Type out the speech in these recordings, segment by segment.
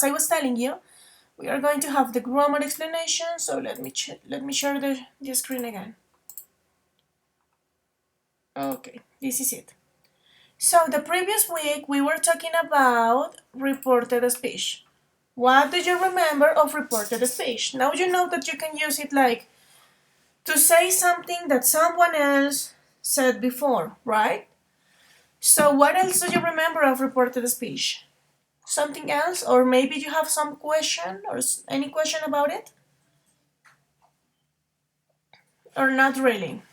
I was telling you, we are going to have the grammar explanation. So let me share the screen again. Okay, this is it. So the previous week we were talking about reported speech. What do you remember of reported speech? Now you know that you can use it like to say something that someone else said before, right? So what else do you remember of reported speech? Something else? Or maybe you have some question or any question about it? Or not really?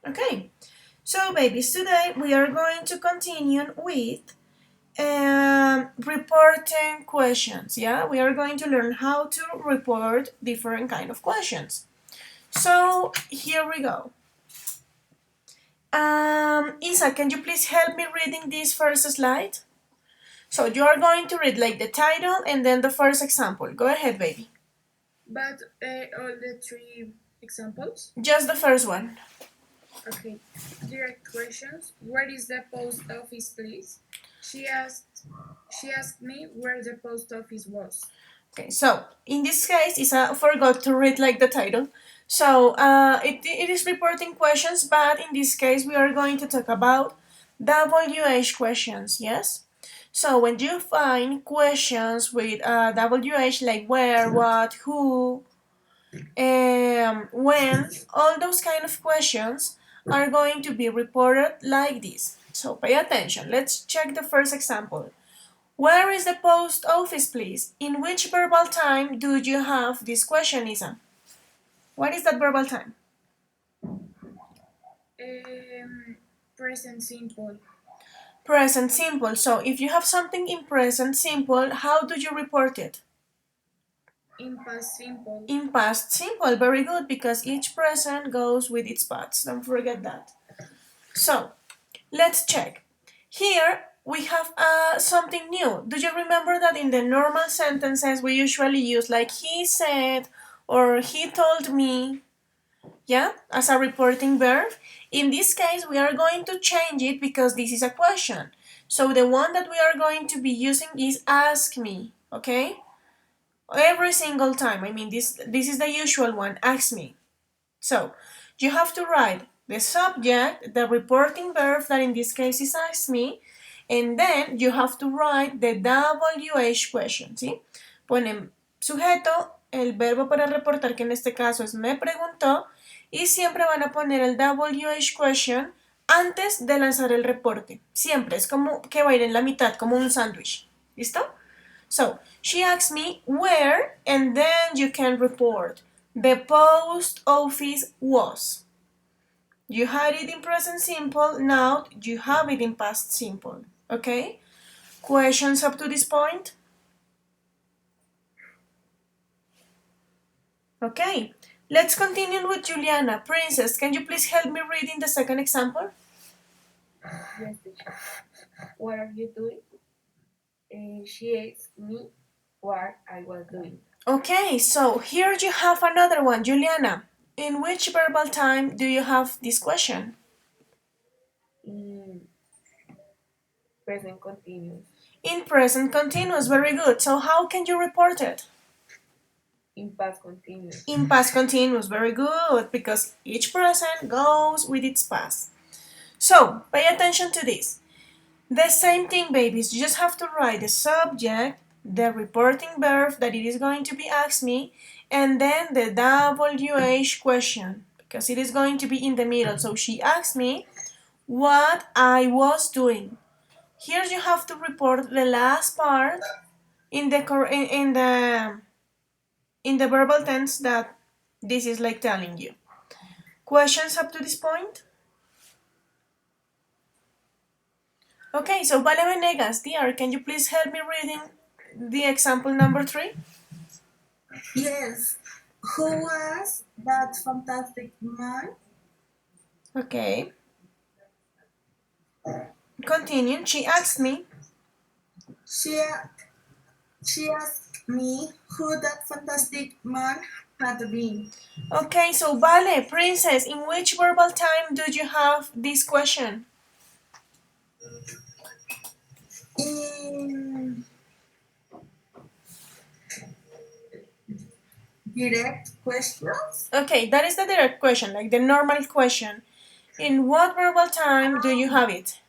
Okay, so babies, today we are going to continue with reporting questions. Yeah, we are going to learn how to report different kind of questions. So here we go. Isa, can you please help me reading this first slide? So you are going to read like the title and then the first example. Go ahead, baby. But all the three examples? Just the first one. Okay. Direct questions. Where is the post office, please? She asked me where the post office was. Okay, so in this case, Isa forgot to read like the title. So it is reporting questions, but in this case, we are going to talk about WH questions, yes? So when you find questions with WH like where, what, who, when, all those kind of questions are going to be reported like this. So pay attention. Let's check the first example. Where is the post office, please? In which verbal time do you have this question, Isa? What is that verbal time? Present simple. Present simple. So if you have something in present simple, how do you report it? In past simple. In past simple. Very good, because each present goes with its past. Don't forget that. So let's check. Here we have something new. Do you remember that in the normal sentences we usually use like he said or he told me, yeah, as a reporting verb? In this case, we are going to change it because this is a question. So the one that we are going to be using is ask me, okay? Every single time. I mean, this is the usual one, ask me. So you have to write the subject, the reporting verb that in this case is ask me, and then you have to write the WH question, ¿sí? Ponen sujeto, el verbo para reportar, que en este caso es me preguntó, y siempre van a poner el WH question antes de lanzar el reporte. Siempre, es como que va a ir en la mitad, como un sándwich. ¿Listo? So, she asked me where, and then you can report. The post office was. You had it in present simple, now you have it in past simple. Okay? Questions up to this point? Okay, let's continue with Juliana. Princess, can you please help me reading the second example? Yes, teacher. What are you doing? She asked me what I was doing. Okay, so here you have another one, Juliana. In which verbal time do you have this question? In present continuous. In present continuous, very good. So how can you report it? In past continuous. In past continuous, very good, because each present goes with its past. So, pay attention to this. The same thing, babies. You just have to write the subject, the reporting verb that it is going to be asked me, and then the WH question, because it is going to be in the middle. So she asked me what I was doing. Here you have to report the last part in the verbal tense that this is like telling you. Questions up to this point? Okay, so Vale Venegas, dear, can you please help me reading the example number 3? Yes. Who was that fantastic man? Okay. Continue. She asked me. She asked me who that fantastic man had been. Okay, so Vale, princess, in which verbal time do you have this question? In direct questions, Okay, that is the direct question, like the normal question. In what verbal time do you have it?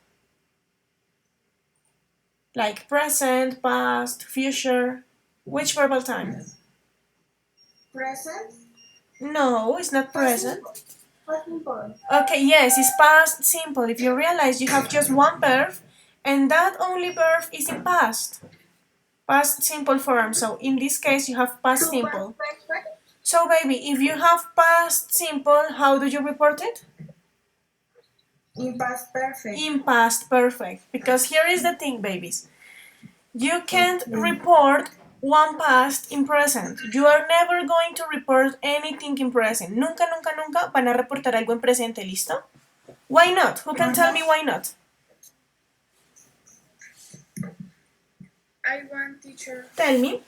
Like present, past, future. Which verbal time? present, No, it's not past present. simple, past simple. Okay, yes, it's past simple. If you realize you have just one verb, and that only verb is in past simple form. So in this case, you have past To past simple. perfect, So baby, if you have past simple, how do you report it? in past perfect. In past perfect. Because here is the thing, babies. You can't Okay. report one past in present. You are never going to report anything in present. Nunca, nunca, nunca van a reportar algo en presente, ¿listo? Why not? Who can tell me why not? I want teacher Tell me.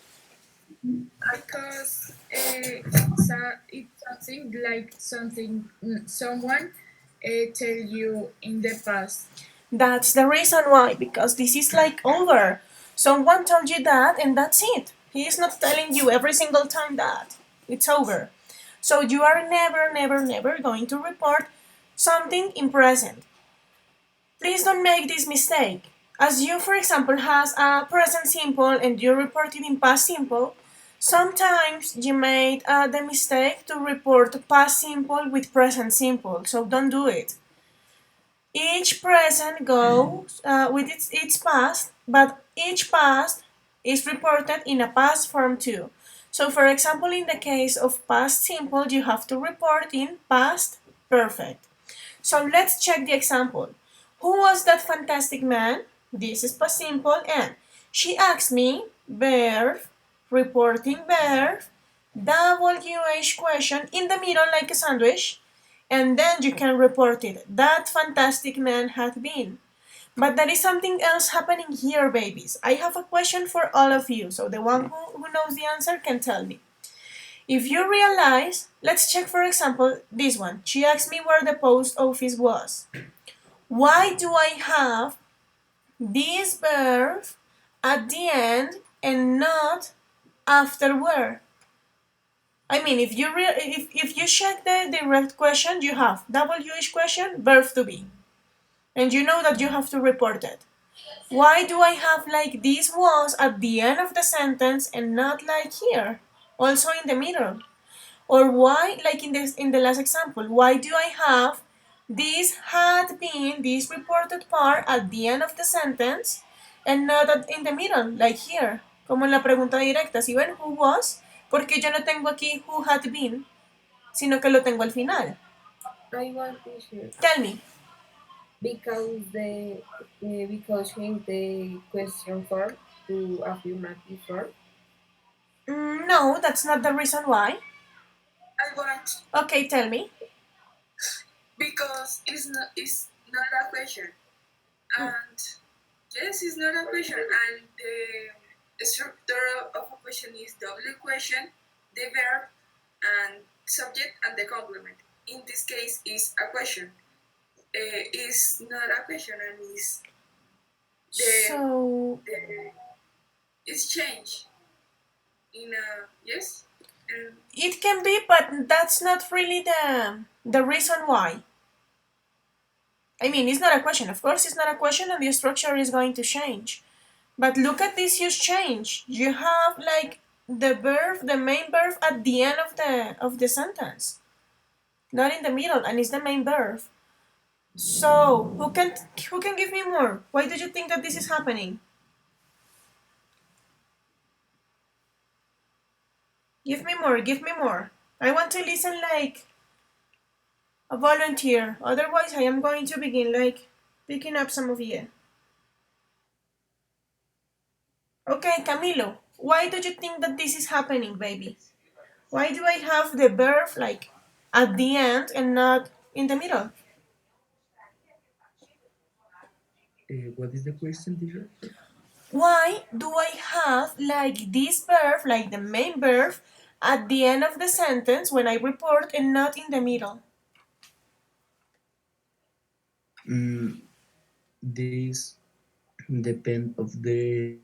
because it's something like something someone tell you in the past. That's the reason why, because this is like over. Someone told you that, and that's it. He is not telling you every single time that. It's over. So you are never, never, never going to report something in present. Please don't make this mistake. As you, for example, has a present simple and you report it in past simple, sometimes you made the mistake to report past simple with present simple. So don't do it. Each present goes with its past, but each past is reported in a past form too. So for example, in the case of past simple, you have to report in past perfect. So let's check the example. Who was that fantastic man? This is past simple and she asked me, verb, reporting verb, WH question in the middle like a sandwich, and then you can report it. That fantastic man had been. But there is something else happening here, babies. I have a question for all of you, so the one who knows the answer can tell me. If you realize, let's check for example this one. She asked me where the post office was. Why do I have this verb at the end and not after where? I mean, if you check the direct question, you have WH question, verb to be. And you know that you have to report it. Why do I have like this was at the end of the sentence and not like here? Also in the middle. Or why, like in the last example, why do I have this had been, this reported part at the end of the sentence and not in the middle, like here? Como en la pregunta directa, si ven who was, porque yo no tengo aquí who had been, sino que lo tengo al final. I want teacher Tell me. because change the question form to affirmative form. No, that's not the reason why. I want Okay, tell me. because it's not a question, and yes, it's not a question, and the structure of a question is double question, the verb, and subject and the complement. In this case, is a question. Is not a question, and is So the is change in a yes. it can be, but that's not really the reason why. I mean, it's not a question. Of course, it's not a question, and the structure is going to change. But look at this huge change. You have like the verb, the main verb at the end of the sentence, not in the middle, and it's the main verb. So who can give me more? Why do you think that this is happening? Give me more. Give me more. I want to listen like a volunteer. Otherwise, I am going to begin like picking up some of you. Okay, Camilo, why do you think that this is happening, baby? Why do I have the verb like at the end and not in the middle? What is the question, teacher? Why do I have like this verb, like the main verb, at the end of the sentence when I report and not in the middle? Mm, this depend of the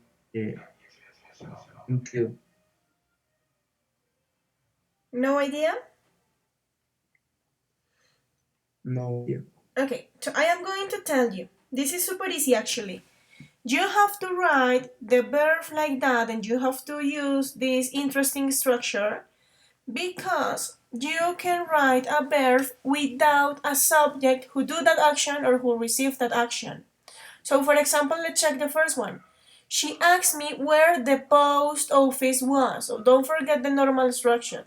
until. No idea? No idea. Okay, so I am going to tell you. This is super easy actually. You have to write the verb like that and you have to use this interesting structure because you can write a verb without a subject who do that action or who receive that action. So for example, let's check the first one. She asked me where the post office was. So don't forget the normal structure.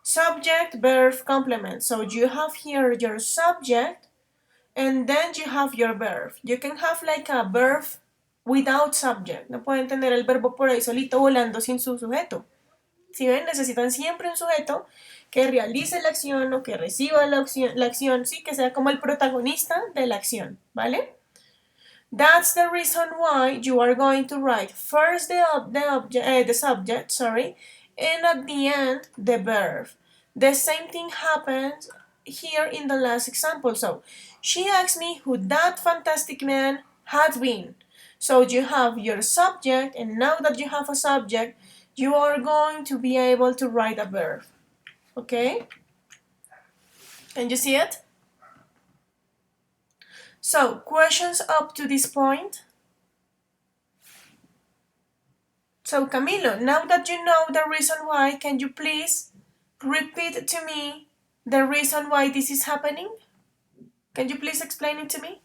Subject, verb, complement. So you have here your subject and then you have your verb. You can have like a verb without subject. No pueden tener el verbo por ahí solito volando sin su sujeto. Si ven, necesitan siempre un sujeto que realice la acción o que reciba la acción, sí, que sea como el protagonista de la acción, ¿vale? That's the reason why you are going to write first the subject, sorry, and at the end the verb. The same thing happens here in the last example. So, she asked me who that fantastic man had been. So you have your subject, and now that you have a subject, you are going to be able to write a verb. Okay? Can you see it? So, questions up to this point? So, Camilo, now that you know the reason why, can you please repeat to me the reason why this is happening? Can you please explain it to me?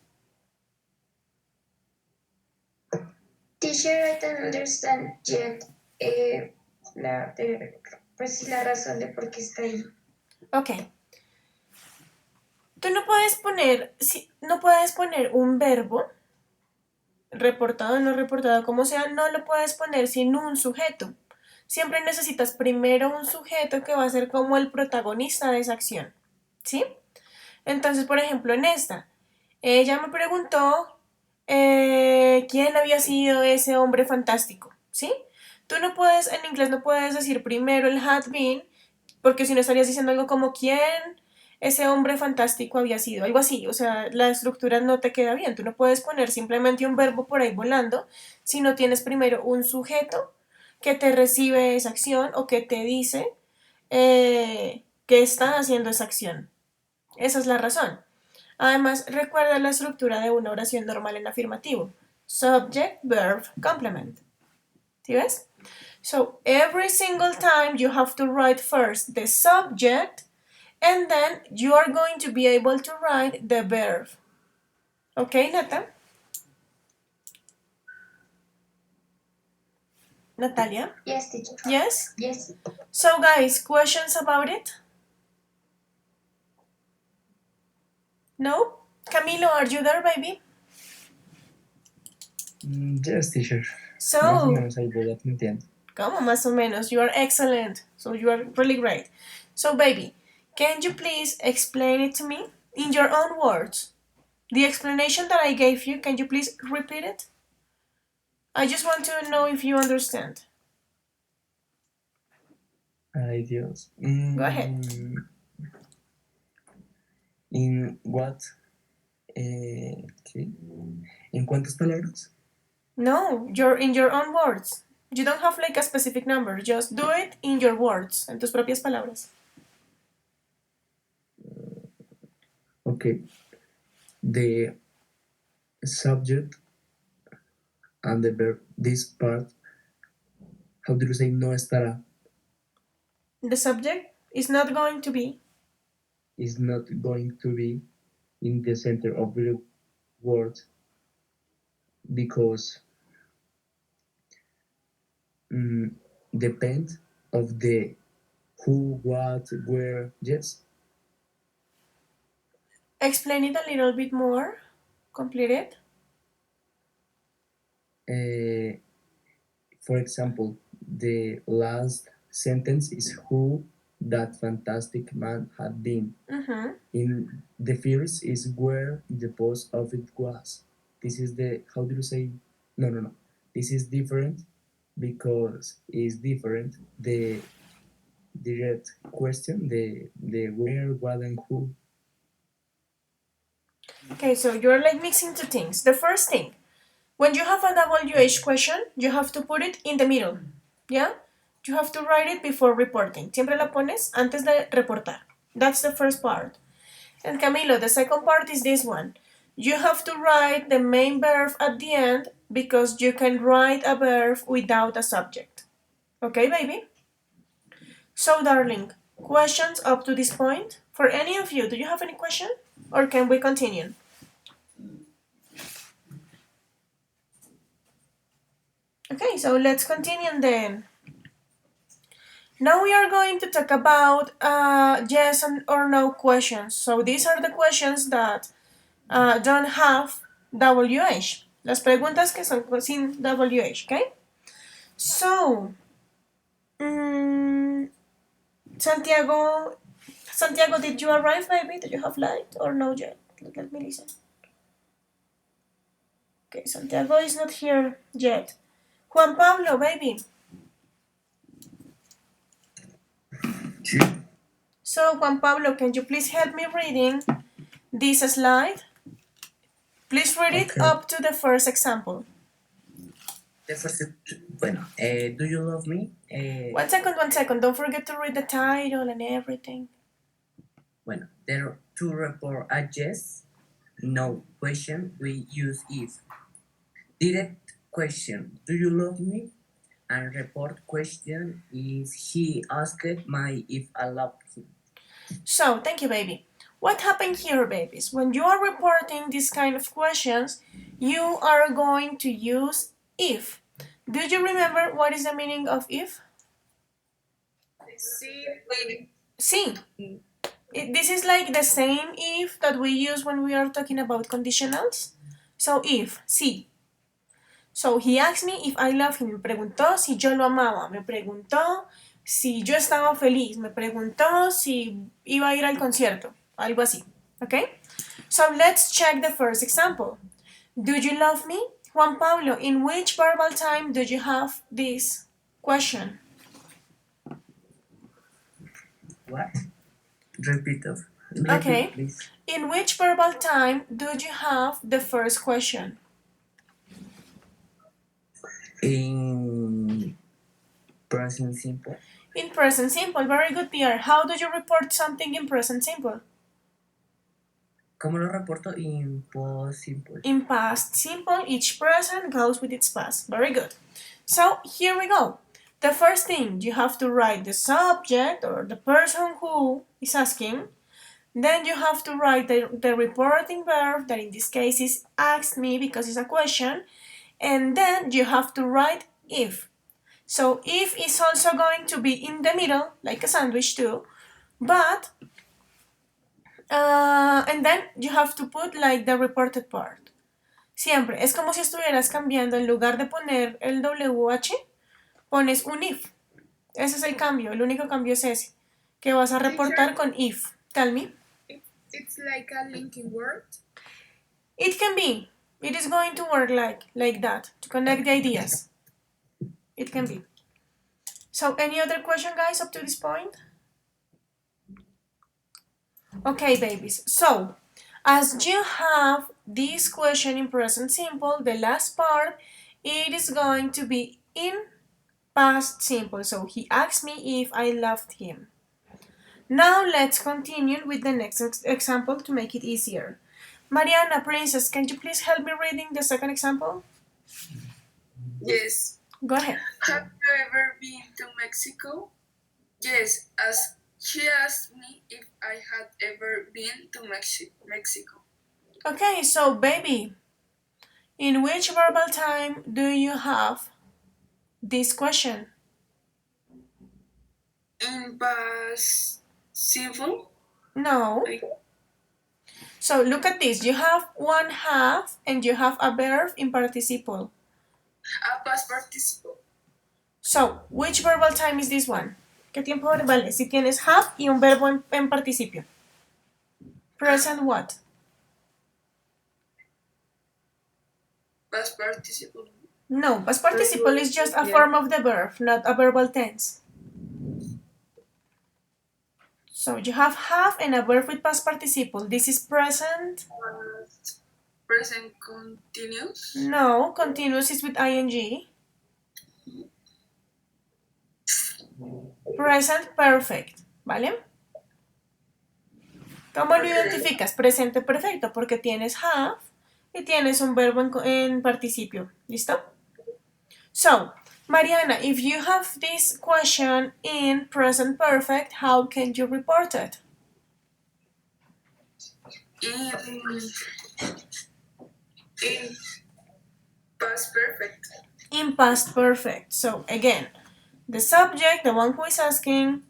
Teacher, I don't understand yet la razón de por qué está ahí. Ok. Tú no puedes poner, no puedes poner un verbo, reportado o no reportado, como sea, no lo puedes poner sin un sujeto. Siempre necesitas primero un sujeto que va a ser como el protagonista de esa acción. ¿Sí? Entonces, por ejemplo, en esta, ella me preguntó quién había sido ese hombre fantástico, ¿sí? Tú no puedes, en inglés no puedes decir primero el had been, porque si no estarías diciendo algo como quién ese hombre fantástico había sido, algo así, o sea, la estructura no te queda bien. Tú no puedes poner simplemente un verbo por ahí volando si no tienes primero un sujeto que te recibe esa acción o que te dice que está haciendo esa acción. Esa es la razón. Además, recuerda la estructura de una oración normal en afirmativo. Subject, verb, complement. ¿Sí ves? So, every single time you have to write first the subject and then you are going to be able to write the verb. Okay, Nata? Natalia? Yes, teacher. Yes? Yes. So, guys, questions about it? No? Camilo, are you there, baby? Yes, teacher. So, Más o menos ahí voy atendiendo. como más o menos? You are excellent. So, you are really great. So, baby, can you please explain it to me in your own words? The explanation that I gave you, can you please repeat it? I just want to know if you understand. Ay, Dios. Go ahead. ¿En what? ¿Qué? ¿En cuántas palabras? No, you're in your own words. You don't have like a specific number. Just do it in your words, en tus propias palabras. Okay. The subject and the verb, this part, how do you say no estará? The subject is not going to be. Is not going to be in the center of the word because depend of the who, what, where, yes. Explain it a little bit more. Complete it. For example, the last sentence is who that fantastic man had been. Mm-hmm. In the first is where the post office was. This is the, how do you say? No. This is different because it's different. The direct question, the where, what, and who. Okay, so you're like mixing two things. The first thing, when you have a WH question, you have to put it in the middle. ¿Ya? You have to write it before reporting. Siempre la pones antes de reportar. That's the first part. And Camilo, the second part is this one. You have to write the main verb at the end because you can write a verb without a subject. Okay, baby? So, darling, questions up to this point? For any of you, do you have any question? Or can we continue? Okay, so let's continue then. Now we are going to talk about yes or no questions. So these are the questions that don't have WH. Las preguntas que son sin WH, okay? So, Santiago, did you arrive, baby? Did you have light or no yet? Let me listen. Okay, Santiago is not here yet. Juan Pablo, baby. So, Juan Pablo, can you please help me reading this slide? Please read it Okay. up to the first example. The first, bueno, do you love me? 1 second. Don't forget to read the title and everything. Bueno, there to report a yes, no question, we use if. Direct question, do you love me? And report question is he asked my if I love him. So, thank you, baby. What happened here, babies? When you are reporting these kind of questions, you are going to use if. Do you remember what is the meaning of if? Sí. This is like the same if that we use when we are talking about conditionals. So, if, sí. So, he asked me if I love him. Me preguntó si yo lo amaba. Me preguntó si yo estaba feliz. Me preguntó si iba a ir al concierto. Algo así. Okay? So, let's check the first example. Do you love me? Juan Pablo, in which verbal time do you have this question? What? Repeat, Okay. please. In which verbal time do you have the first question? In present simple. In present simple. Very good, Pierre. How do you report something in present simple? ¿Cómo lo reporto? In past simple. In past simple, each present goes with its past. Very good. So here we go. The first thing, you have to write the subject or the person who is asking. Then you have to write the reporting verb, that in this case is asked me because it's a question. And then you have to write if. So if is also going to be in the middle, like a sandwich too. But and then you have to put like the reported part. Siempre, es como si estuvieras cambiando, en lugar de poner el WH, pones un if. Ese es el cambio, el único cambio es ese, que vas a reportar con if. Tell me. It's like a linking word. It can be. It is going to work like that, to connect the ideas. It can be. So, any other question, guys, up to this point? Okay, babies. So, as you have this question in present simple, the last part, it is going to be in past simple. So, he asked me if I loved him. Now, let's continue with the next example to make it easier. Mariana, princess, can you please help me reading the second example? Yes. Go ahead. Have you ever been to Mexico? Yes, as she asked me if I had ever been to Mexico. Okay, so baby, in which verbal time do you have this question? In past simple? No. So look at this. You have one have and you have a verb in participle. Past participle. So, which verbal time is this one? ¿Qué tiempo verbal es? Si tienes have y un verbo en participio. Present what? Past participle. No, past participle is just a form of the verb, not a verbal tense. So you have and a verb with past participle. This is present. Present continuous. No, continuous is with ing. Present perfect, ¿vale? ¿Cómo lo identificas? Presente perfecto, porque tienes have y tienes un verbo en participio. ¿Listo? So, Mariana, if you have this question in present perfect, how can you report it? In past perfect. In past perfect. So, again, the subject, the one who is asking,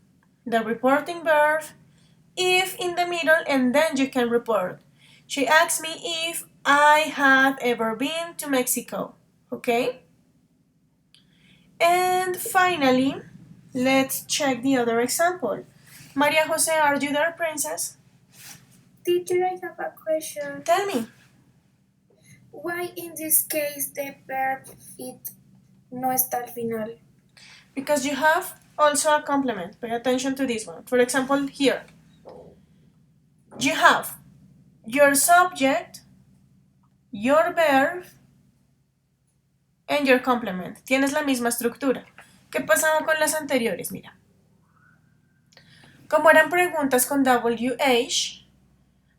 the reporting verb, if in the middle, and then you can report. She asked me if I had ever been to Mexico. Okay? And finally, let's check the other example. Maria Jose, are you there, princess? Teacher, I have a question. Tell me. Why in this case the verb it no está al final? Because you have also a complement. Pay attention to this one. For example, here. You have your subject, your verb, and your complement. Tienes la misma estructura. ¿Qué pasaba con las anteriores? Mira. Como eran preguntas con WH,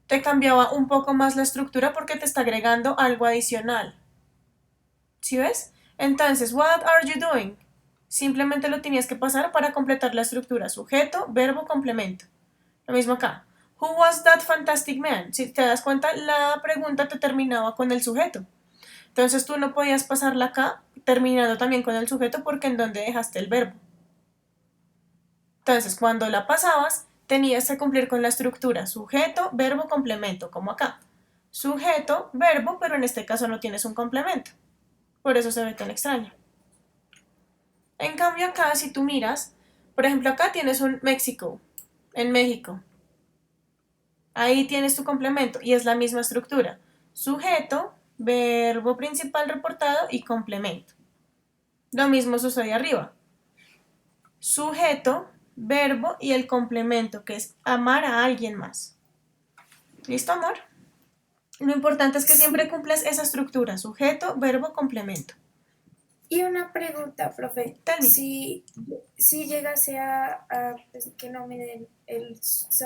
te cambiaba un poco más la estructura porque te está agregando algo adicional. ¿Sí ves? Entonces, what are you doing? Simplemente lo tenías que pasar para completar la estructura. Sujeto, verbo, complemento. Lo mismo acá. Who was that fantastic man? Si te das cuenta, la pregunta te terminaba con el sujeto. Entonces tú no podías pasarla acá terminando también con el sujeto porque en donde dejaste el verbo. Entonces, cuando la pasabas, tenías que cumplir con la estructura sujeto, verbo, complemento, como acá. Sujeto, verbo, pero en este caso no tienes un complemento. Por eso se ve tan extraño. En cambio acá, si tú miras, por ejemplo acá tienes un México, en México. Ahí tienes tu complemento y es la misma estructura. Sujeto, verbo principal reportado y complemento. Lo mismo sucede arriba. Sujeto, verbo y el complemento, que es amar a alguien más. ¿Listo, amor? Lo importante es que siempre cumplas esa estructura, sujeto, verbo, complemento. Y una pregunta, profe. Tell me. Si llegase a pues, que no me den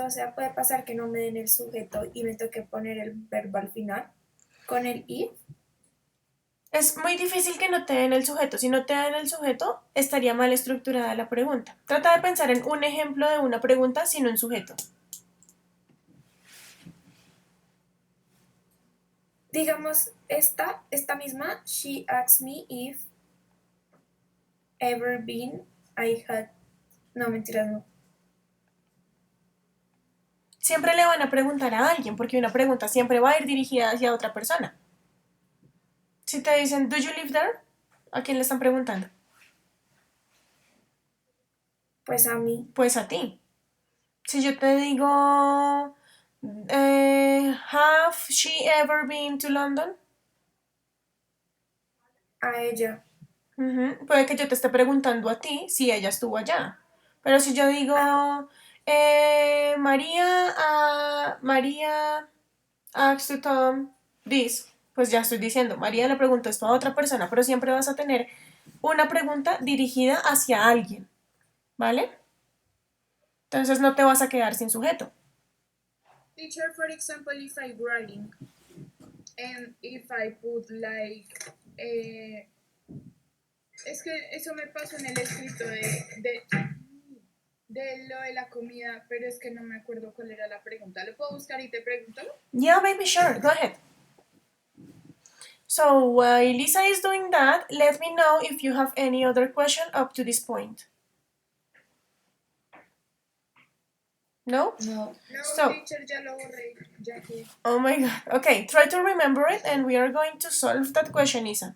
o sea, puede pasar que no me den el sujeto y me toque poner el verbo al final con el if. Es muy difícil que no te den el sujeto. Si no te dan el sujeto, estaría mal estructurada la pregunta. Trata de pensar en un ejemplo de una pregunta sin un sujeto. Digamos, esta misma, she asked me if ever been I had... No, mentiras, no. Siempre le van a preguntar a alguien, porque una pregunta siempre va a ir dirigida hacia otra persona. Si te dicen, ¿do you live there? ¿A quién le están preguntando? Pues a mí. Pues a ti. Si yo te digo, ¿have she ever been to London? A ella. Puede que yo te esté preguntando a ti si ella estuvo allá. Pero si yo digo, María asked to Tom this, pues ya estoy diciendo, María le preguntó esto a otra persona, pero siempre vas a tener una pregunta dirigida hacia alguien, ¿vale? Entonces no te vas a quedar sin sujeto. Teacher, for example, if I'm writing and if I put like es que eso me pasó en el escrito de lo de la comida, pero es que no me acuerdo cuál era la pregunta. ¿Lo puedo buscar y te pregunto? Yeah, baby, sure, go ahead. So while Lisa is doing that, let me know if you have any other question up to this point. No? No. No, So, teacher, ya lo borré. Ya que... oh my god. Okay, try to remember it and we are going to solve that question, Isa.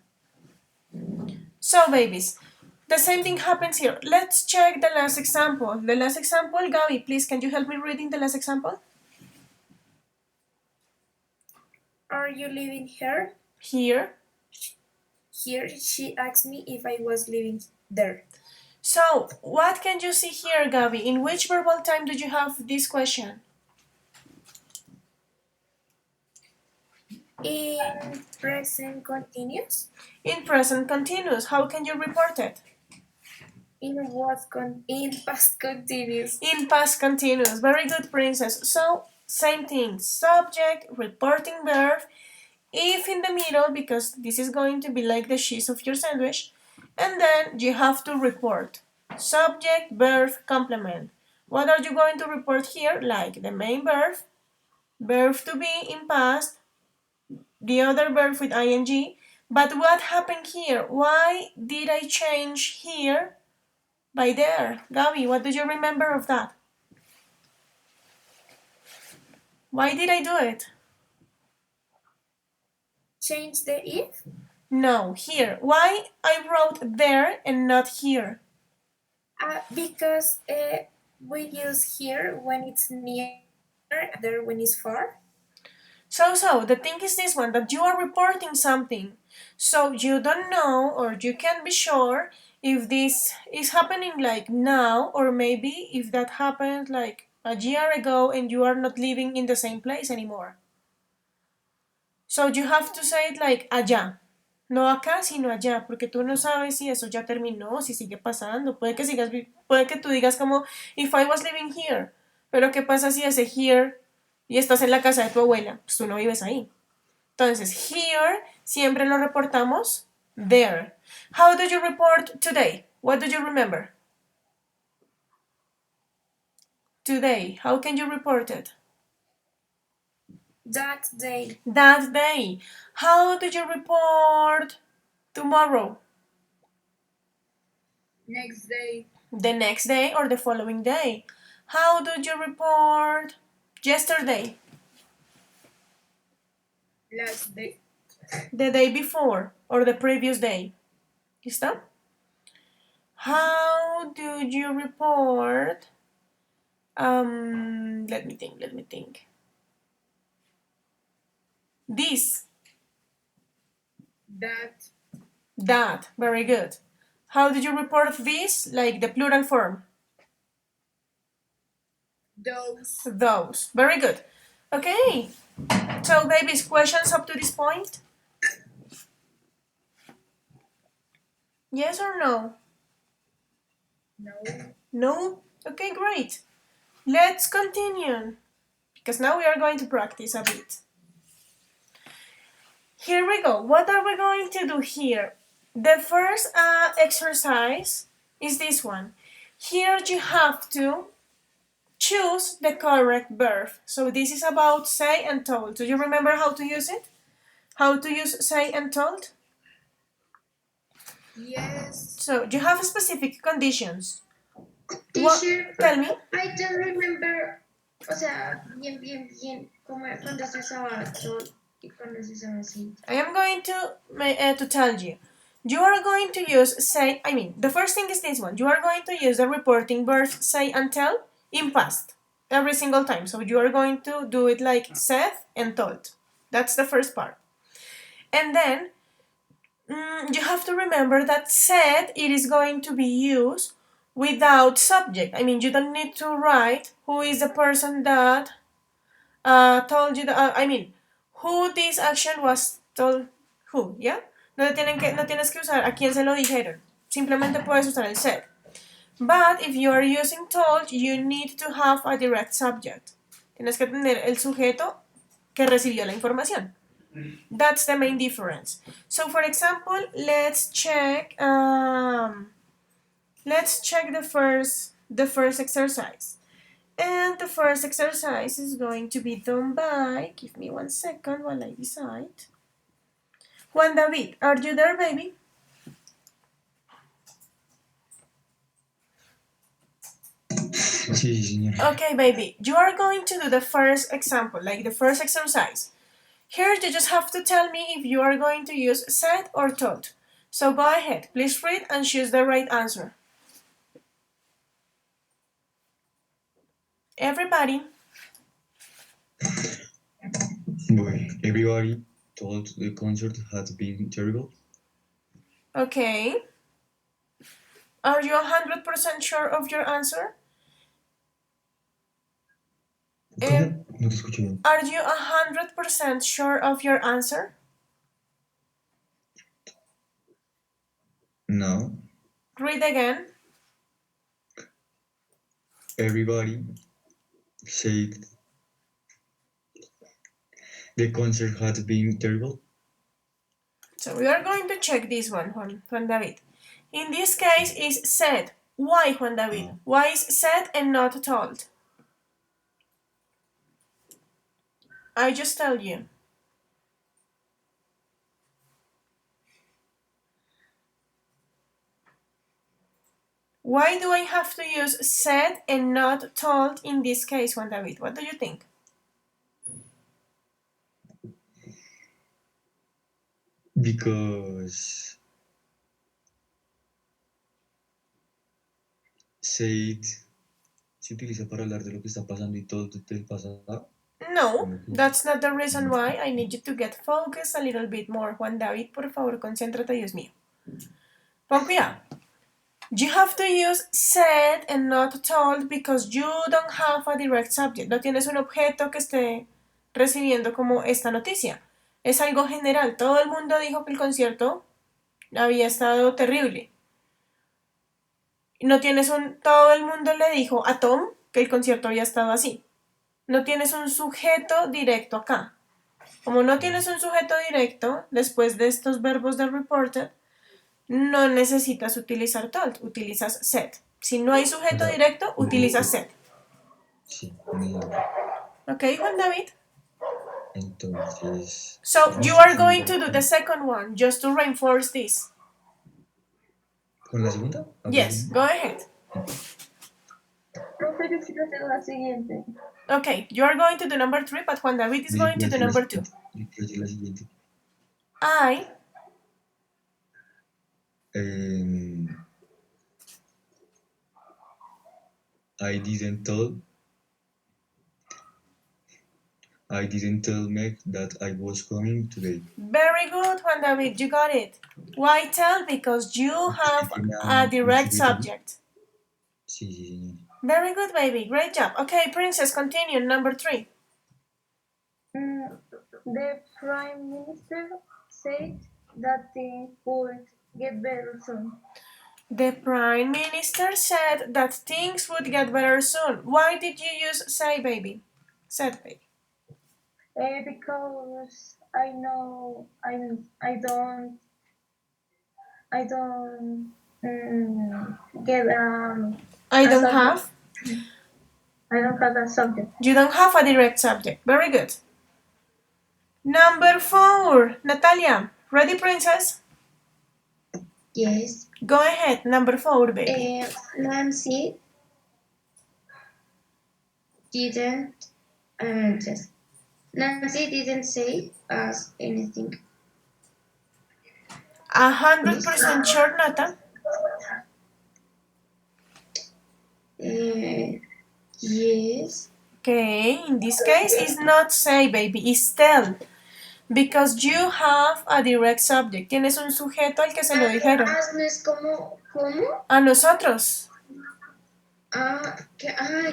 So, babies, the same thing happens here. Let's check the last example. The last example, Gabi, please, can you help me reading the last example? Are you living here? Here. Here, she asked me if I was living there. So, what can you see here, Gabby? In which verbal time do you have this question? In present continuous. In present continuous. How can you report it? In past continuous. In past continuous. Very good, princess. So, same thing. Subject, reporting verb. If in the middle, because this is going to be like the cheese of your sandwich. And then you have to report. Subject, verb, complement. What are you going to report here? Like the main verb, verb to be in past, the other verb with ing. But what happened here? Why did I change here by there? Gabby, what do you remember of that? Why did I do it? Change the if. No, here. Why I wrote there and not here? Because we use here when it's near, there when it's far. So, the thing is this one, that you are reporting something. So you don't know or you can't be sure if this is happening like now or maybe if that happened like a year ago and you are not living in the same place anymore. So you have to say it like allá. No acá, sino allá, porque tú no sabes si eso ya terminó, si sigue pasando. Puede que tú digas como, if I was living here. Pero ¿qué pasa si ese here y estás en la casa de tu abuela? Pues tú no vives ahí. Entonces, here siempre lo reportamos there. How do you report today? What do you remember? Today. How can you report it? That day. That day. How do you report tomorrow? Next day. The next day or the following day. How do you report yesterday? Last day. The day before or the previous day. ¿Listo? How do you report? Let me think. This. That. Very good. How do you report this? Like the plural form. Those. Very good. Okay. So, babies, questions up to this point? Yes or no? No. No? Okay, great. Let's continue. Because now we are going to practice a bit. Here we go. What are we going to do here? The first exercise is this one. Here you have to choose the correct verb. So this is about say and told. Do you remember how to use it? How to use say and told? Yes. So you have specific conditions. Teacher, Tell me. I don't remember, o sea, bien, cómo era cuando se usaba todo y cuando se usaba así. I am going to tell you. You are going to use say, the first thing is this one. You are going to use the reporting verb say and tell in past every single time. So you are going to do it like said and told. That's the first part. And then you have to remember that said, it is going to be used without subject. You don't need to write who is the person that told you that, who this action was told, who, ¿ya? No tienes que usar a quién se lo dijeron. Simplemente puedes usar el said. But if you are using told, you need to have a direct subject. Tienes que tener el sujeto que recibió la información. That's the main difference. So, for example, let's check the first exercise. And the first exercise is going to be done by, give me 1 second while I decide. Juan David, are you there, baby? Sí, señora. Okay, baby, you are going to do the first example, like the first exercise. Here you just have to tell me if you are going to use said or told. So go ahead, please read and choose the right answer. Everybody. Boy, everybody thought the concert had been terrible. Okay. Are you 100% sure of your answer? ¿Cómo? No te escucho bien. Are you 100% sure of your answer? No. Read again. Everybody said the concert had been terrible. So we are going to check this one, Juan David. In this case is said. Why, Juan David? Why is said and not told? I just tell you. Why do I have to use said and not told in this case, Juan David? What do you think? Because said se utiliza para hablar de lo que está pasando y todo del pasado. No, that's not the reason why. I need you to get focused a little bit more. Juan David, por favor, concéntrate, Dios mío. Pon cuidado. You have to use said and not told because you don't have a direct subject. No tienes un objeto que esté recibiendo como esta noticia. Es algo general. Todo el mundo dijo que el concierto había estado terrible. No tienes todo el mundo le dijo a Tom que el concierto había estado así. No tienes un sujeto directo acá. Como no tienes un sujeto directo, después de estos verbos de reported, no necesitas utilizar told, utilizas said. Si no hay sujeto directo, utilizas said. Sí, ¿Ok, Juan David? entonces... So, you are going to do the second one, just to reinforce this. ¿Con la segunda? Yes, go ahead. Profe, yo quiero hacer la siguiente. Okay, you are going to do number 3, but Juan David is going to do number 2. Yo quiero decir la siguiente. I didn't tell Meg that I was coming today. Very good, Juan David, you got it. Why tell? Because you have a direct subject. Sí, sí, señor. Very good, baby. Great job. Okay, Princess, continue. Number 3. The Prime Minister said that things would get better soon. The Prime Minister said that things would get better soon. Why did you use say, baby? Said, baby. Because I know I don't get I don't have. I don't have a subject. You don't have a direct subject. Very good. Number 4. Natalia. Ready, Princess? Yes. Go ahead. Number 4, baby. Nancy didn't Nancy didn't say us anything. 100% sure, Nata? Yes. Okay, in this case, it's not say, baby, it's tell. Because you have a direct subject. Tienes un sujeto al que se lo dijeron. No es como, ¿cómo? A nosotros.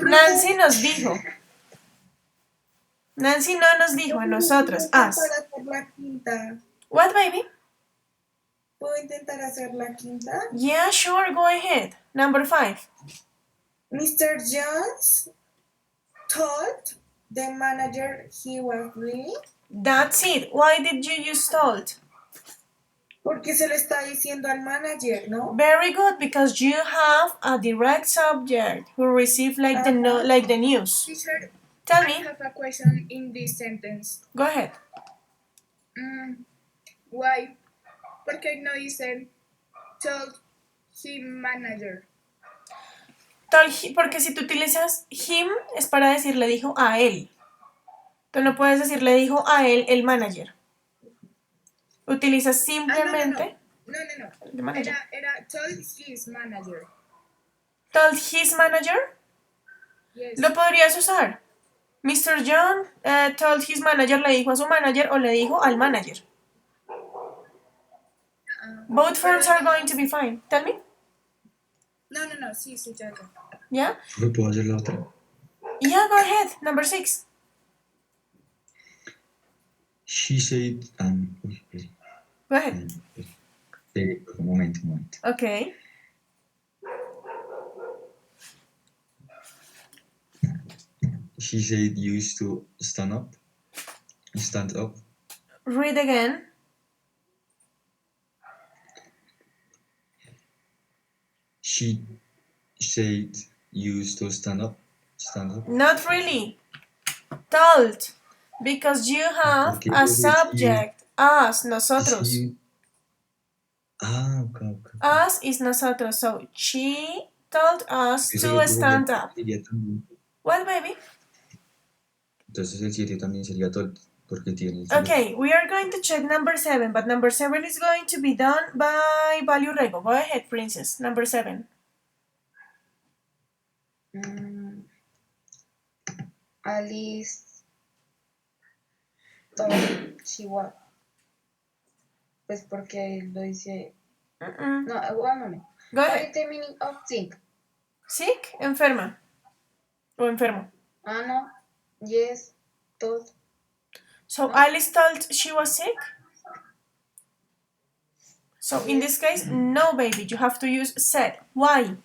Nancy nos dijo. Nancy no nos dijo, a nosotros. Us. Para hacer la quinta. What, baby? ¿Puedo intentar hacer la quinta? Yeah, sure, go ahead. Number 5. Mr. Jones told the manager he was leaving. That's it. Why did you use told? Porque se lo está diciendo al manager, ¿no? Very good, because you have a direct subject who received like the news. Teacher, Tell I me. have a question in this sentence. Go ahead. Why? Porque no dicen told him manager. Porque si tú utilizas him es para decir le dijo a él. Tú no puedes decir le dijo a él el manager. Utilizas simplemente... No. Era told his manager. Told his manager. Yes. Lo podrías usar. Mr. John told his manager, le dijo a su manager o le dijo al manager. Both forms are going to be fine. Tell me. No, sí, ya. Yeah? ¿Me puedo hacer la otra? Yeah, go ahead. Number 6. She said, uy, espere, Go ahead. espere, un momento. Okay. She said you used to stand up. Read again. She said you used to stand up. Not really. Told. Because you have Porque a she subject. Us, used, nosotros. okay. Us is nosotros. So she told us Eso to el otro stand up. sería también. What, baby? Entonces el 7 también sería told, porque tiene el Okay, we are going to check number 7, but number 7 is going to be done by Value Rego. Go ahead, princess. Number 7. Alice told Chihuahua. Pues porque lo dice. No, one moment. Go What ahead. is the meaning of sick? Sick, enferma. O enfermo. No. Yes, told. So No? Alice told she was sick? So in this case, no, baby, you have to use said. Why?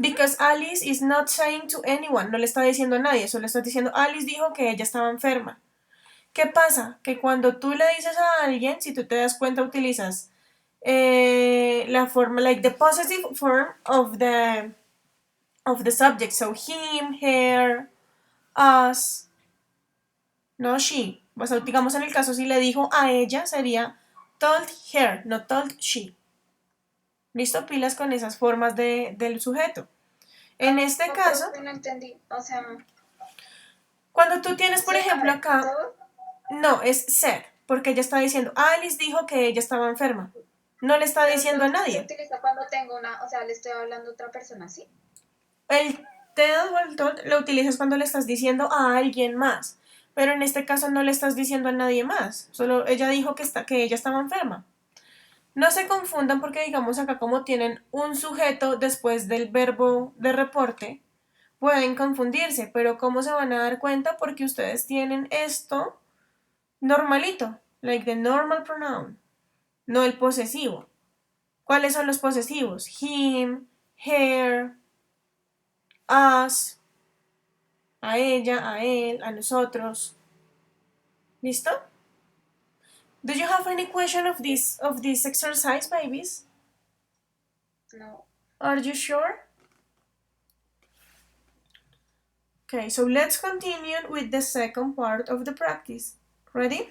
Because Alice is not saying to anyone, no le está diciendo a nadie, solo está diciendo, Alice dijo que ella estaba enferma. ¿Qué pasa? Que cuando tú le dices a alguien, si tú te das cuenta, utilizas la forma, like the possessive form of the subject. So him, her, us, no she. O sea, digamos en el caso si le dijo a ella, sería told her, no told she. ¿Listo? Pilas con esas formas del sujeto. En este caso, No entendí. O sea, cuando tú tienes, por sí, ejemplo, acá, told. no, es said, porque ella está diciendo, Alice dijo que ella estaba enferma. No le está diciendo a Se nadie. utiliza cuando tengo o sea, le estoy hablando a otra persona, ¿sí? El tell o el told lo utilizas cuando le estás diciendo a alguien más, pero en este caso no le estás diciendo a nadie más. Solo ella dijo que ella estaba enferma. No se confundan porque digamos acá como tienen un sujeto después del verbo de reporte, pueden confundirse, pero ¿cómo se van a dar cuenta? Porque ustedes tienen esto normalito, like the normal pronoun, no el posesivo. ¿Cuáles son los posesivos? Him, her, us, a ella, a él, a nosotros. ¿Listo? Do you have any question of this exercise, babies? No. Are you sure? Okay, so let's continue with the second part of the practice. Ready?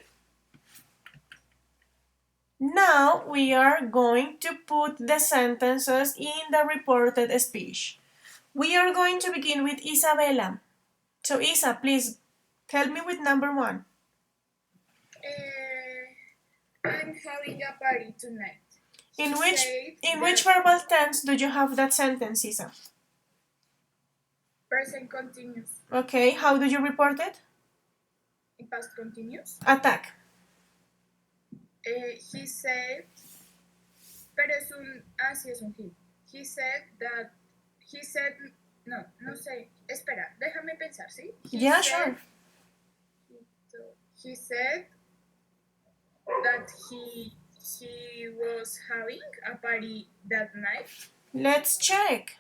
Now we are going to put the sentences in the reported speech. We are going to begin with Isabella. So Isa, please help me with number 1. I'm having a party tonight. In which verbal tense do you have that sentence, Isa? Present continuous. Okay, how do you report it? In past continuous. Attack. He said, pero sí es un he. He said, no sé, espera, déjame pensar, ¿sí? Sure. He said that he was having a party that night. Let's check.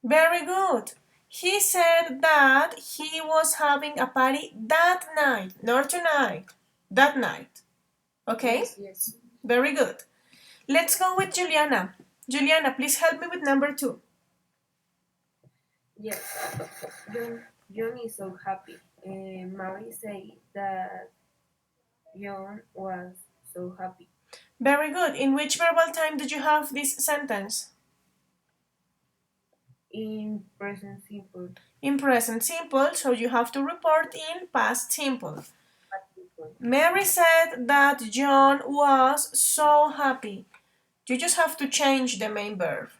Very good. He said that he was having a party that night, not tonight. That night. Okay? Yes. Very good. Let's go with Juliana. Juliana, please help me with number 2. Yes, John is so happy. Mary said that John was so happy. Very good. In which verbal time did you have this sentence? In present simple. In present simple, so you have to report in past simple. Mary said that John was so happy. You just have to change the main verb.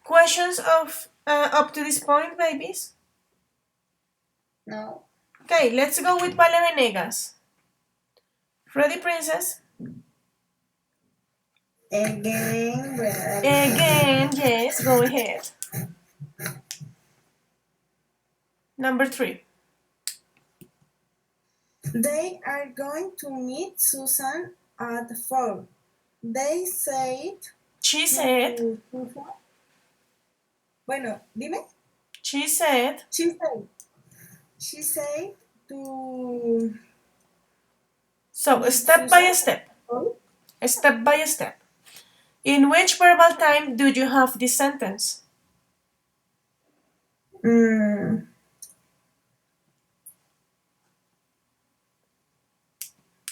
Questions of up to this point, babies? No. Okay, let's go with Vale Venegas. Ready, princess? Again, bueno, dale. Again, yes, go ahead. Number 3. They are going to meet Susan at 4. They said She said, to Susan. Bueno, dime. she said, She said to so meet step by Susan. step, Oh. step by step. In which verbal time do you have this sentence? Mm,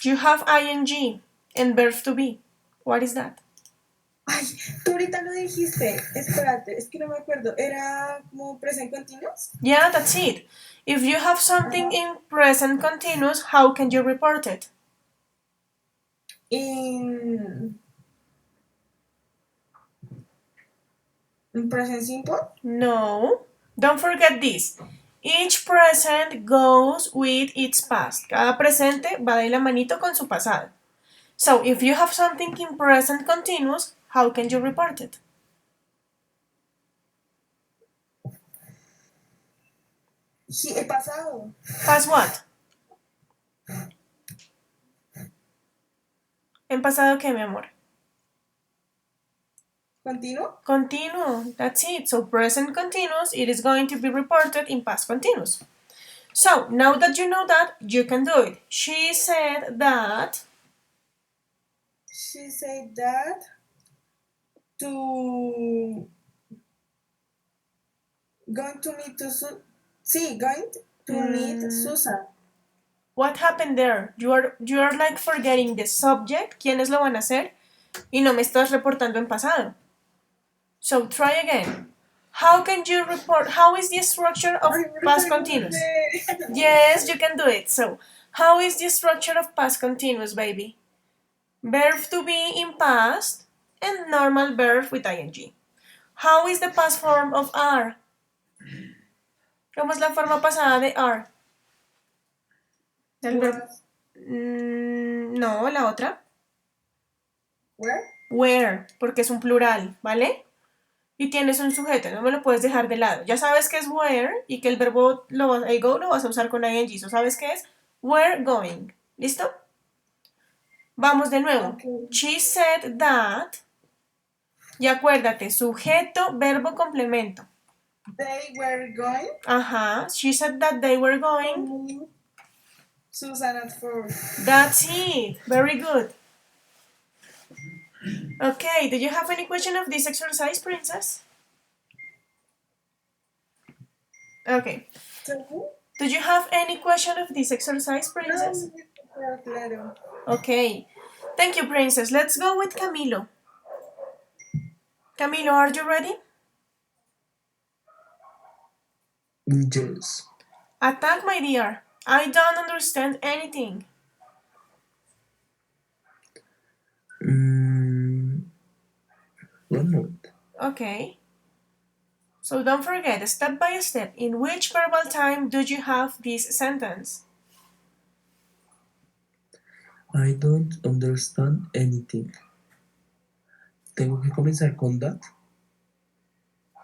You have ing and verb to be. What is that? Ay, tú ahorita lo dijiste. Espérate, es que no me acuerdo. ¿Era como present continuous? Yeah, that's it. If you have something in present continuous, how can you report it? In present simple? No. Don't forget this. Each present goes with its past. Cada presente va de la manito con su pasado. So, if you have something in present continuous, how can you report it? Sí, he pasado. Past what? ¿En pasado qué, mi amor? ¿Continuo? Continuo. That's it. So, present continuous, it is going to be reported in past continuous. So, now that you know that, you can do it. She said that. She said that to going to meet to going to meet Susan. What happened there? You are like forgetting the subject, quiénes lo van a hacer, y no me estás reportando en pasado. So try again. How can you report? How is the structure of past continuous? Yes, you can do it. So, how is the structure of past continuous, baby? Verb to be in past and normal verb with ing. How is the past form of are? ¿Cómo es la forma pasada de are? El verbo. No, la otra. Where? Where, porque es un plural, ¿vale? Y tienes un sujeto, no me lo puedes dejar de lado. Ya sabes que es where y que el verbo el go lo vas a usar con ing. ¿So sabes qué es? We're going. ¿Listo? Vamos de nuevo. Okay. She said that. Y acuérdate, sujeto, verbo, complemento. They were going. Ajá. She said that they were going. Susan at 4. That's it. Very good. Okay, do you have any question of this exercise, princess? Okay. Do you have any question of this exercise, princess? No, claro. Okay. Thank you, princess. Let's go with Camilo. Camilo, are you ready? Yes. Attack, my dear. I don't understand anything. One moment. Okay. So don't forget, step by step, in which verbal time do you have this sentence? I don't understand anything. ¿Tengo que comenzar con that?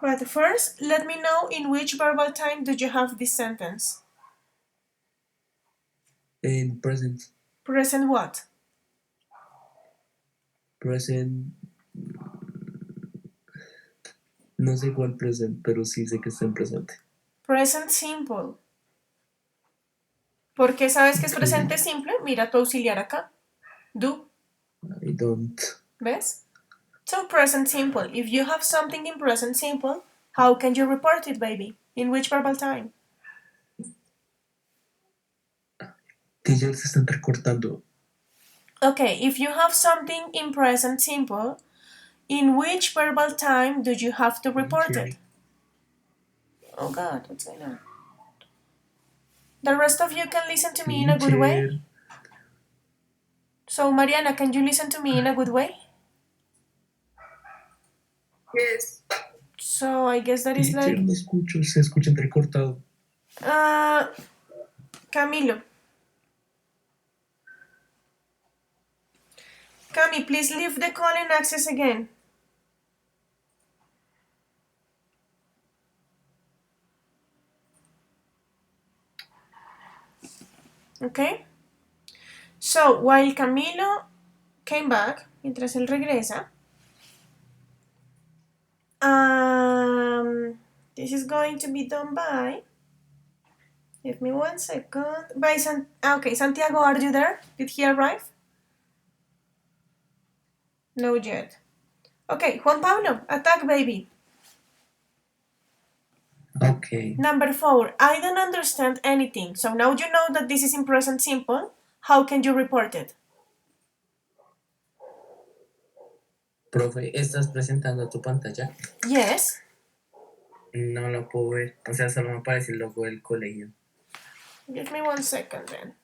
But first, let me know in which verbal time do you have this sentence? En present. Present what? Present. No sé cuál present, pero sí sé que está en presente. Present simple. ¿Por qué sabes que es presente simple? Mira tu auxiliar acá. Do. I don't. ¿Ves? So present simple. If you have something in present simple, how can you report it, baby? In which verbal time? Teacher, se están recortando. Okay, if you have something in present simple, in which verbal time do you have to report it? Oh God, what's going on? The rest of you can listen to me in a good way? So, Mariana, can you listen to me in a good way? Yes. So, I guess that is Teacher, like... no escucho, se escucha entrecortado. Camilo. Cami, please leave the call and access again. Okay? So, while Camilo came back, mientras él regresa, this is going to be done by, give me 1 second, by okay, Santiago, are you there? Did he arrive? No yet. Okay, Juan Pablo, attack baby. Okay. Number 4, I don't understand anything. So now you know that this is in present simple. How can you report it? Profe, ¿estás presentando tu pantalla? Yes. No lo puedo ver. O sea, solo me aparece el logo del colegio. Give me 1 second then.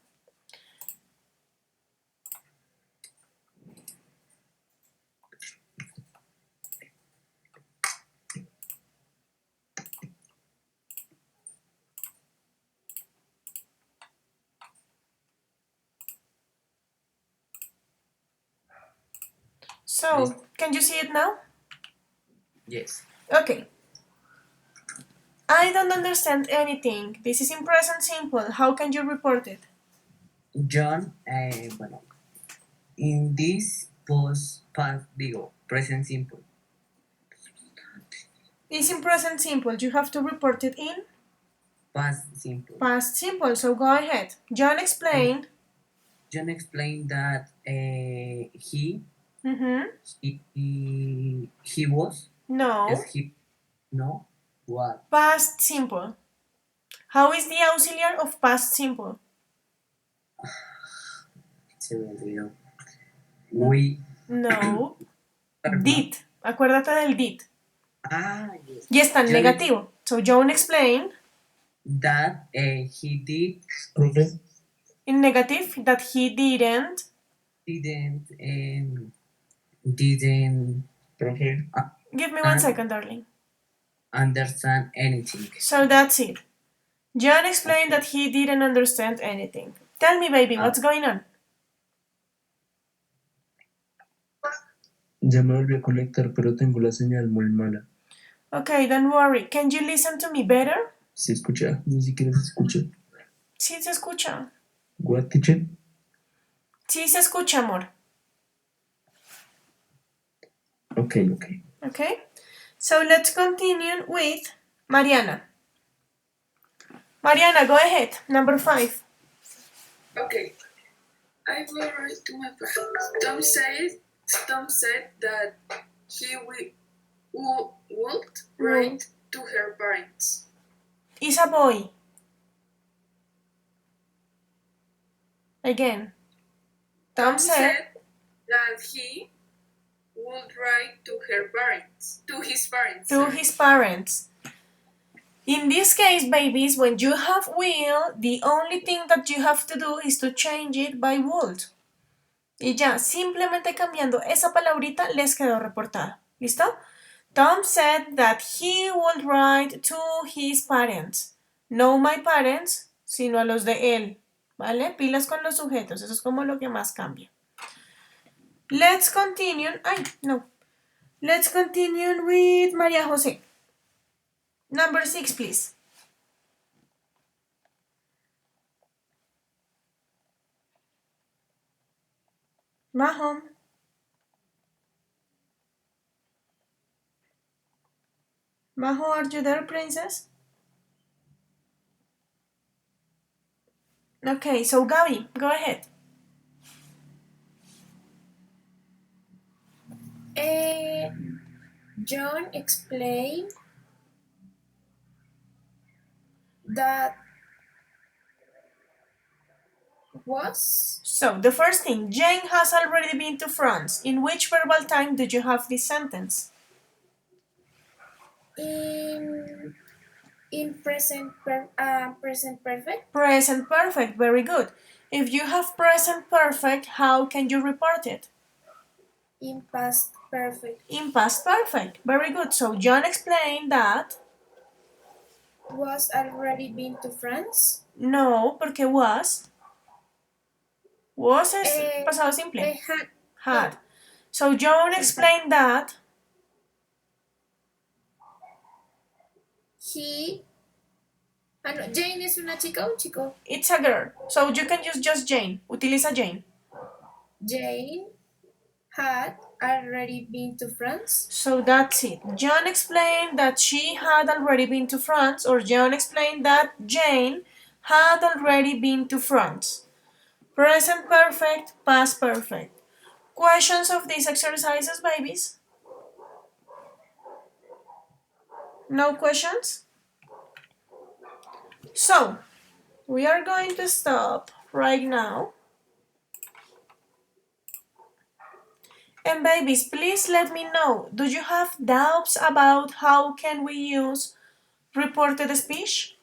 So, can you see it now? Yes. Okay. I don't understand anything. This is in present simple. How can you report it? John, bueno, in this present simple. It's in present simple. You have to report it in Past simple. past simple. So go ahead. John explained. John explained that he was. No. Yes, no. What? Past simple. How is the auxiliar of past simple? Se me olvidó. We. No. Did. Acuérdate del did. Yes. Y está en negativo. So John explained that he did. Profe, in negative that he didn't. profe. Give me 1 second, darling. Understand anything. So that's it. John explained that he didn't understand anything. Tell me, baby, what's going on? Ya me volví a conectar, pero tengo la señal muy mala. Okay, don't worry. Can you listen to me better? ¿Se escucha? Ni siquiera se escucha. Sí se escucha. What, teacher? Sí se escucha, amor. Okay. Okay? So let's continue with Mariana. Mariana, go ahead. Number 5. Okay. I will write to my parents. Tom said that he would write to her parents. Is a boy. Again. Tom said that he would write to his parents. To his parents. In this case, babies, when you have will, the only thing that you have to do is to change it by would. Y ya, simplemente cambiando esa palabrita les quedó reportada. ¿Listo? Tom said that he would write to his parents. No my parents, sino a los de él. ¿Vale? Pilas con los sujetos. Eso es como lo que más cambia. Let's continue. Let's continue with María José. Number 6, please. Majo. Majo, are you there, princess? Okay, so Gaby, go ahead. John explained that was. So, the first thing, Jane has already been to France. In which verbal time did you have this sentence? In present perfect. Present perfect, very good. If you have present perfect, how can you report it? In past perfect. In past perfect, very good. So John explained that. Was already been to France? No, porque was. Was es pasado simple. Had. So John explained that he... Ah, no, Jane es una chica o un chico. it's a girl. So you can use just Jane. Utiliza Jane. Jane had already been to France. So that's it. John explained that she had already been to France, or John explained that Jane had already been to France. Present perfect, past perfect. Questions of these exercises, babies? No questions? So, we are going to stop right now. And babies, please let me know, do you have doubts about how can we use reported speech?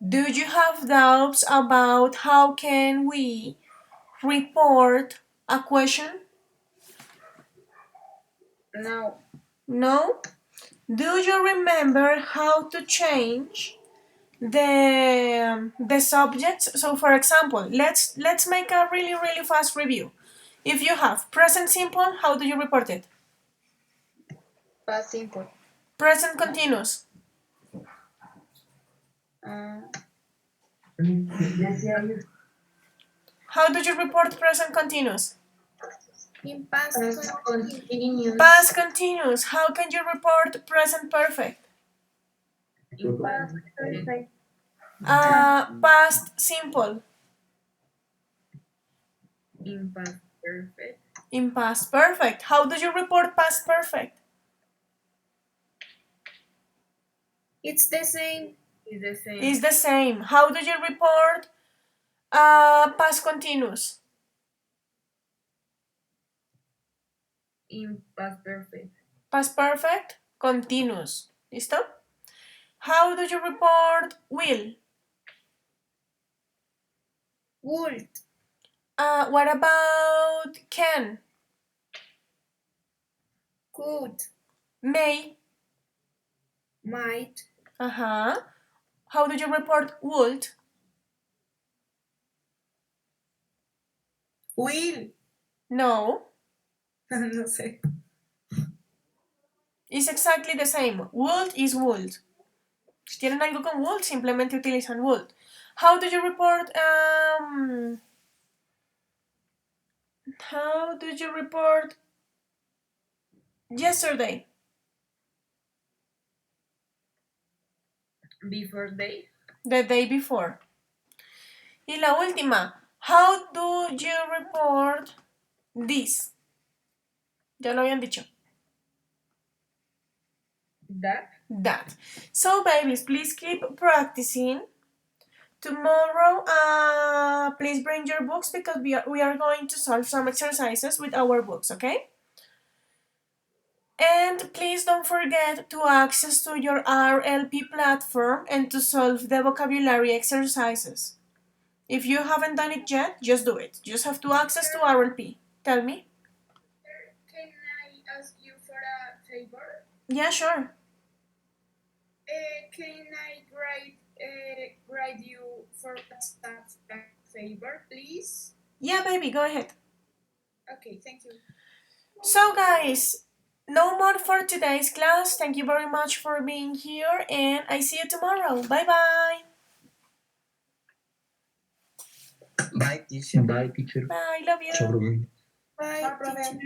Do you have doubts about how can we report a question? No. No? Do you remember how to change the subjects? So for example, let's make a really fast review. If you have present simple, how do you report it? Past simple. Present continuous. How do you report present continuous? In past continuous. Past continuous. How can you report present perfect? Past perfect. Past simple. In past perfect. In past perfect. How do you report past perfect? It's the same. Is the same. It's the same. How do you report past continuous? In past perfect. Past perfect, continuous. ¿Listo? How do you report will? Would. What about can? Could. May? Might. How do you report would? Will. No. No sé. It's exactly the same. Would is would. Si tienen algo con would, simplemente utilizan would. How do you report yesterday? Before day. The day before. Y la última, how do you report this? Ya lo habían dicho. That. So babies, please keep practicing. Tomorrow, please bring your books because we are going to solve some exercises with our books, okay? And please don't forget to access to your RLP platform and to solve the vocabulary exercises. If you haven't done it yet, just do it. You just have to access to RLP. Tell me. Can I ask you for a favor? Yeah, sure. Can I write you for a favor, please? Yeah, baby, go ahead. Okay, thank you. So guys, no more for today's class. Thank you very much for being here and I see you tomorrow. Bye-bye. Bye, teacher. Bye, teacher. Bye, love you. Ciao, profe. Bye, Ciao, profe. teacher.